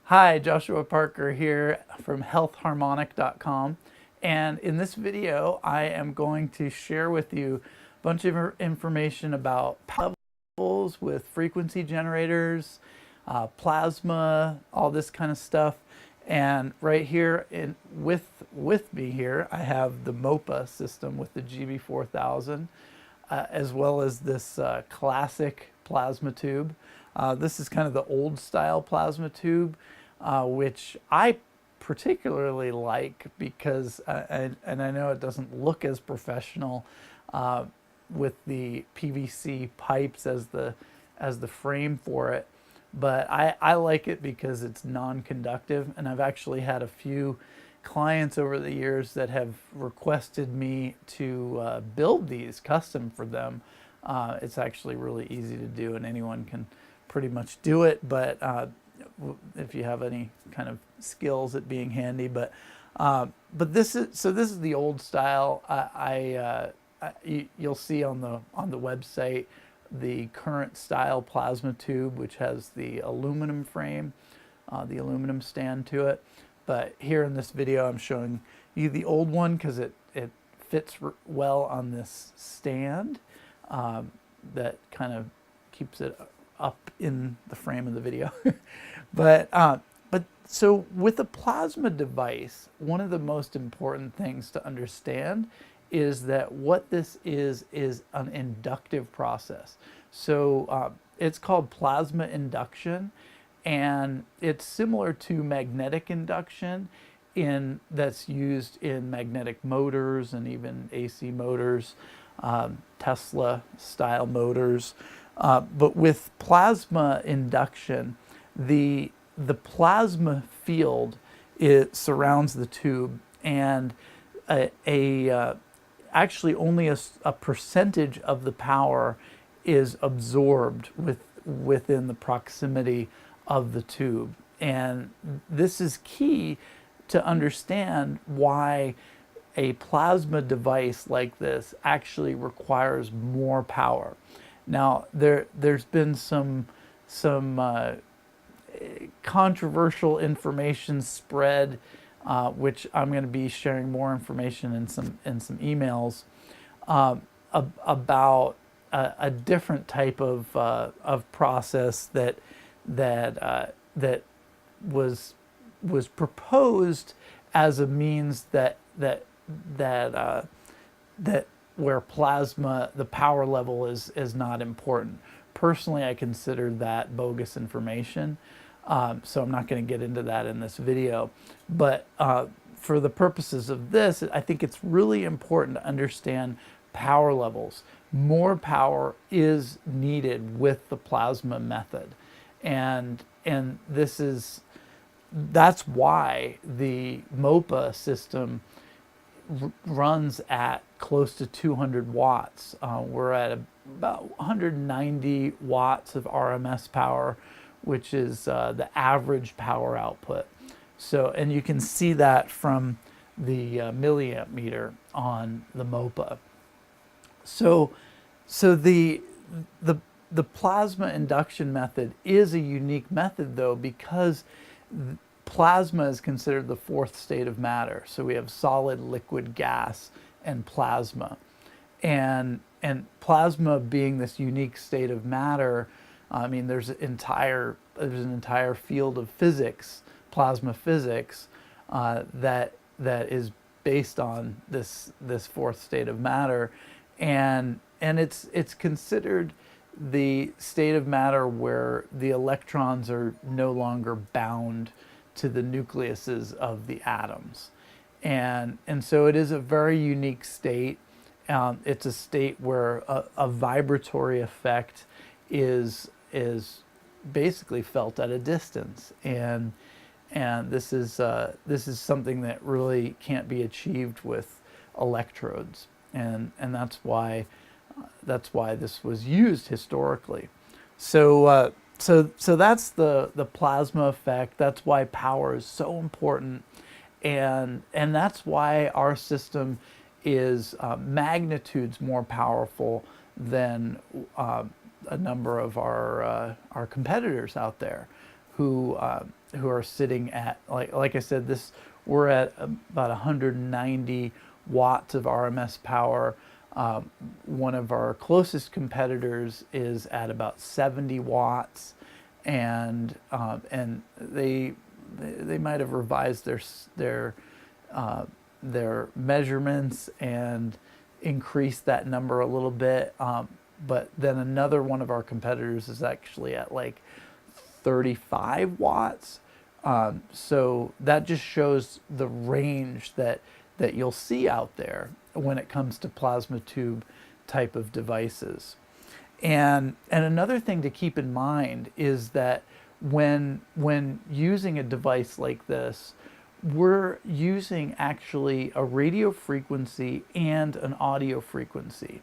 Hi, Joshua Parker here from healthharmonic.com, and in this video I am going to share with you a bunch of information about power levels with frequency generators, plasma, all this kind of stuff. And right here with me here I have the Mopa system with the gb4000, as well as this classic plasma tube. This is kind of the old style plasma tube, which I particularly like because, and I know it doesn't look as professional with the PVC pipes as the frame for it, but I like it because it's non-conductive, and I've actually had a few clients over the years that have requested me to build these custom for them. It's actually really easy to do, and anyone can pretty much do it, but if you have any kind of skills at being handy. But this is the old style. You'll see on the website the current style plasma tube, which has the aluminum frame, the aluminum stand to it. But here in this video, I'm showing you the old one because it fits well on this stand that kind of keeps it up in the frame of the video. but so with a plasma device, one of the most important things to understand is that what this is an inductive process. So it's called plasma induction, and it's similar to magnetic induction that's used in magnetic motors and even AC motors, Tesla style motors. But with plasma induction, the plasma field surrounds the tube, and actually only a percentage of the power is absorbed within the proximity of the tube. And this is key to understand why a plasma device like this actually requires more power. Now, there's been some controversial information spread, which I'm going to be sharing more information in some emails about a different type of process that was proposed as a means that where plasma, the power level is not important. Personally, I consider that bogus information, so I'm not going to get into that in this video. But for the purposes of this, I think it's really important to understand power levels. More power is needed with the plasma method, and that's why the Mopa system runs at close to 200 watts. We're at about 190 watts of RMS power, which is the average power output. So, and you can see that from the milliamp meter on the Mopa. So the plasma induction method is a unique method, though, because plasma is considered the fourth state of matter. So we have solid, liquid, gas, and plasma. And plasma being this unique state of matter, I mean, there's an entire field of physics, plasma physics, that is based on this fourth state of matter, and it's considered the state of matter where the electrons are no longer bound to the nucleuses of the atoms. And so it is a very unique state. It's a state where a vibratory effect is basically felt at a distance. And this is something that really can't be achieved with electrodes. And that's why this was used historically. So that's the plasma effect. That's why power is so important, and that's why our system is magnitudes more powerful than a number of our competitors out there, who who are sitting at, like I said, we're at about 190 watts of RMS power. One of our closest competitors is at about 70 watts, and they might have revised their measurements and increased that number a little bit. But then another one of our competitors is actually at like 35 watts. So that just shows the range that you'll see out there when it comes to plasma tube type of devices. And another thing to keep in mind is that when using a device like this, we're using actually a radio frequency and an audio frequency.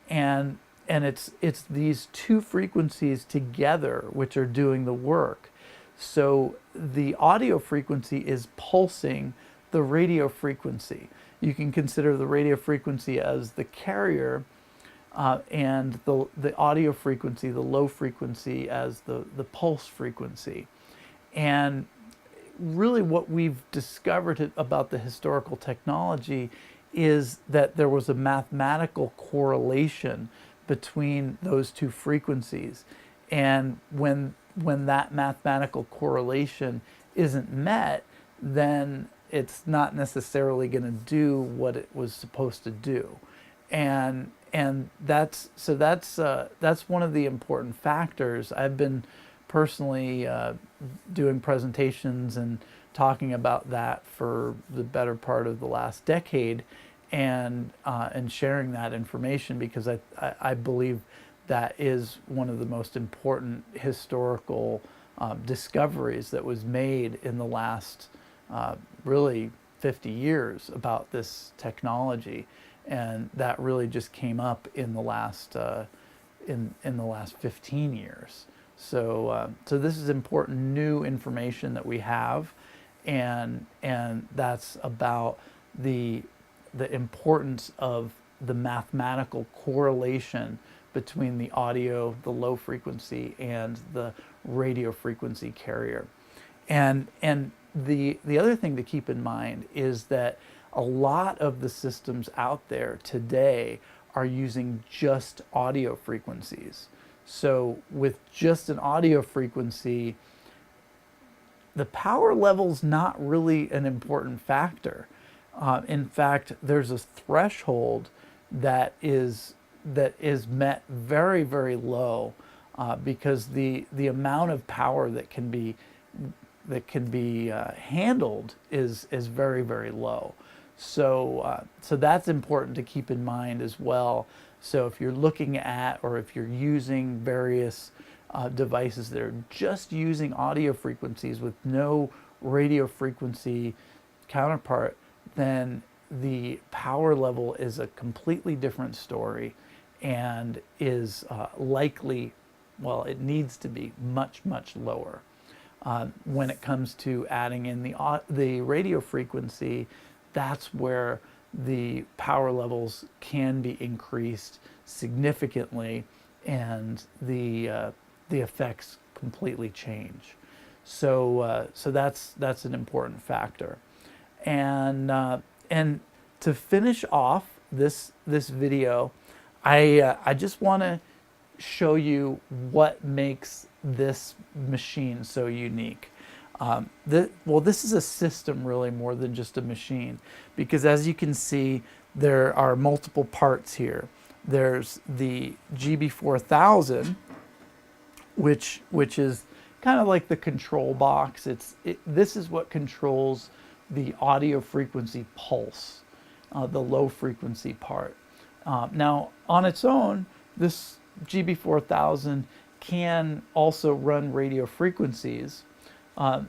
And it's these two frequencies together which are doing the work. So the audio frequency is pulsing the radio frequency. You can consider the radio frequency as the carrier, and the audio frequency, the low frequency, as the pulse frequency. And really what we've discovered about the historical technology is that there was a mathematical correlation between those two frequencies. And when that mathematical correlation isn't met, then it's not necessarily going to do what it was supposed to do. And that's one of the important factors. I've been personally doing presentations and talking about that for the better part of the last decade, and sharing that information, because I believe that is one of the most important historical discoveries that was made in the last really 50 years about this technology, and that really just came up in the last in the last 15 years. So this is important new information that we have, and that's about the importance of the mathematical correlation between the audio, the low frequency, and the radio frequency carrier. And the other thing to keep in mind is that a lot of the systems out there today are using just audio frequencies. So with just an audio frequency, the power level's not really an important factor. In fact, there's a threshold that is met very, very low, because the amount of power that can be handled is very, very low. So that's important to keep in mind as well. So if you're looking at, or if you're using various devices that are just using audio frequencies with no radio frequency counterpart, then the power level is a completely different story, and is likely, well, it needs to be much, much lower. When it comes to adding in the radio frequency, that's where the power levels can be increased significantly, and the effects completely change. So that's an important factor. And to finish off this video, I just want to show you what makes this machine so unique. This is a system really, more than just a machine, because as you can see, there are multiple parts here. There's the gb4000, which is kind of like the control box. This is what controls the audio frequency pulse, the low frequency part. Now, on its own, this gb4000 can also run radio frequencies.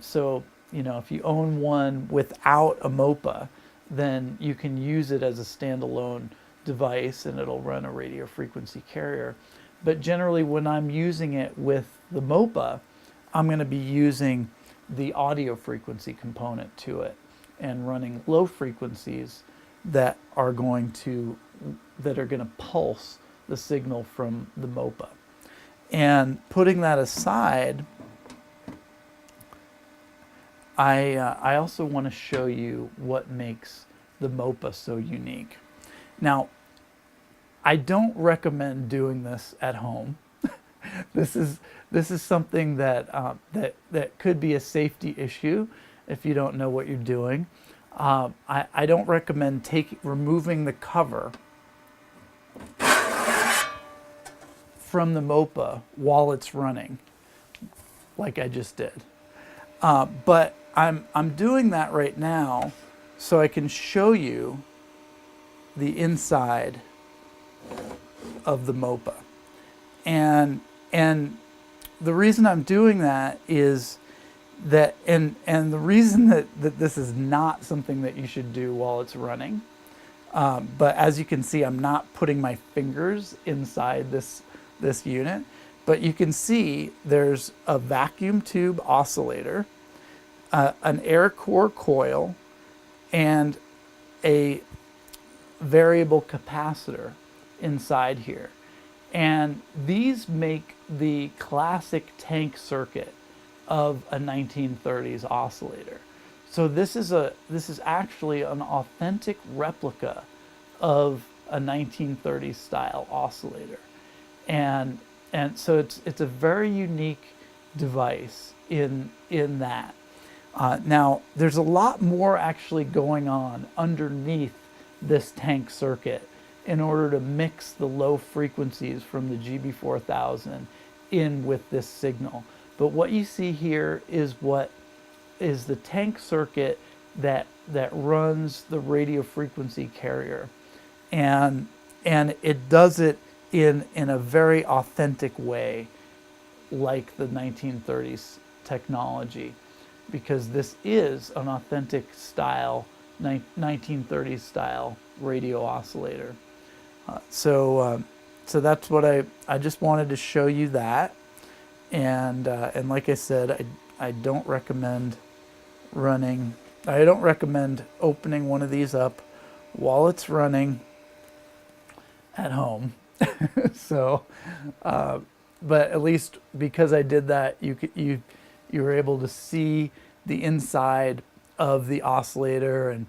So, if you own one without a Mopa, then you can use it as a standalone device, and it'll run a radio frequency carrier. But generally, when I'm using it with the Mopa, I'm going to be using the audio frequency component to it, and running low frequencies that are going to pulse the signal from the Mopa. And putting that aside, I also want to show you what makes the Mopa so unique. Now, I don't recommend doing this at home. This is something that that could be a safety issue if you don't know what you're doing. I don't recommend removing the cover from the Mopa while it's running, like I just did. But I'm doing that right now so I can show you the inside of the Mopa. And the reason I'm doing that is that, and the reason that this is not something that you should do while it's running, but as you can see, I'm not putting my fingers inside this unit, but you can see there's a vacuum tube oscillator, an air core coil, and a variable capacitor inside here. And these make the classic tank circuit of a 1930s oscillator. So this is actually an authentic replica of a 1930s style oscillator. And so it's a very unique device in that. Now, there's a lot more actually going on underneath this tank circuit in order to mix the low frequencies from the gb4000 in with this signal. But what you see here is what is the tank circuit that runs the radio frequency carrier. And it does it in a very authentic way, like the 1930s technology, because this is an authentic style 1930s style radio oscillator. So that's what I just wanted to show you that, and like I said, I don't recommend opening one of these up while it's running at home. So, but at least because I did that, you were able to see the inside of the oscillator and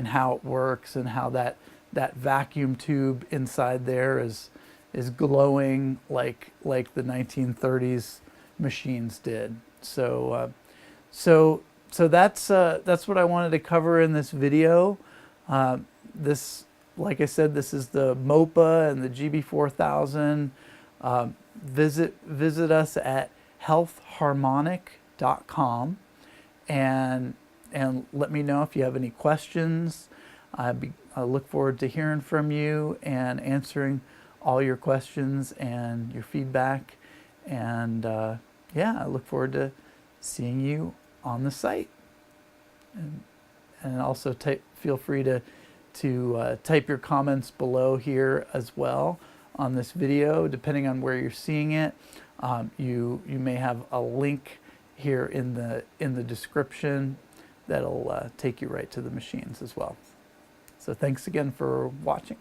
how it works, and how that vacuum tube inside there is glowing like the 1930s machines did. So that's what I wanted to cover in this video. Like I said, this is the Mopa and the gb4000. Visit us at healthharmonic.com and let me know if you have any questions. I look forward to hearing from you and answering all your questions and your feedback. And yeah, I look forward to seeing you on the site. And also feel free to type your comments below here as well on this video, depending on where you're seeing it. You may have a link here in the description that'll take you right to the machines as well. So thanks again for watching.